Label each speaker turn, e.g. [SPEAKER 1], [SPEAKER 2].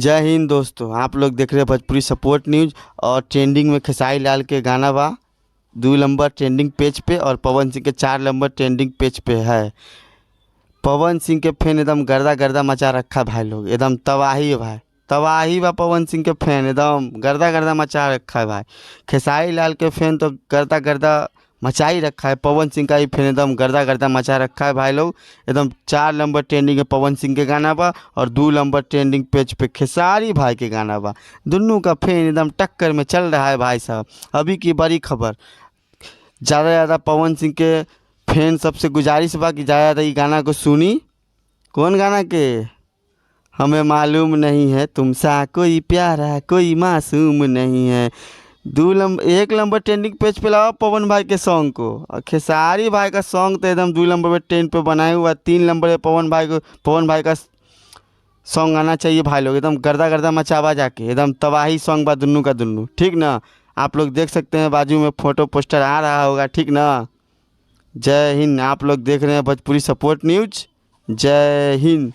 [SPEAKER 1] जय हिंद दोस्तों, आप लोग देख रहे हैं भोजपुरी सपोर्ट न्यूज। और ट्रेंडिंग में खेसारी लाल के गाना बा 2 नंबर ट्रेंडिंग पेज पे और पवन सिंह के 4 नंबर ट्रेंडिंग पेज पे है। पवन सिंह के फैन एकदम गर्दा गर्दा मचा रखा है भाई लोग, एकदम तबाही है भाई, तबाही बा। पवन सिंह के फैन एकदम गर्दा गर्दा मचा रखा है भाई। खेसारी लाल के फैन तो गर्दा गर्दा मचा ही रखा है, पवन सिंह का ही फैन एकदम गर्दा गर्दा मचा रखा है भाई लोग। एकदम 4 नंबर ट्रेंडिंग है पवन सिंह के गाना बा और 2 नंबर ट्रेंडिंग पेज पे खेसारी भाई के गाना बा। दोनों का फैन एकदम टक्कर में चल रहा है भाई साहब। अभी की बड़ी खबर, ज़्यादा से ज़्यादा पवन सिंह के फैन सबसे गुजारिश बा कि ज़्यादा ज़्यादा ये गाना को सुनी। कौन गाना के? हमें मालूम नहीं है तुमसा कोई प्यारा कोई मासूम नहीं है। 1 नंबर ट्रेंडिंग पेज पे लाओ पवन भाई के सॉन्ग को। और खेसारी भाई का सॉन्ग तो एकदम 2 नंबर पे ट्रेंड पे बनाए हुआ। 3 नंबर पे पवन भाई का सॉन्ग आना चाहिए भाई लोग। एकदम गर्दा गर्दा मचावा जाके, एकदम तबाही सॉन्ग बा दुन्नू का दुन्नू, ठीक ना। आप लोग देख सकते हैं बाजू में फोटो पोस्टर आ रहा होगा, ठीक ना। जय हिंद। आप लोग देख रहे हैं भोजपुरी सपोर्ट न्यूज। जय हिंद।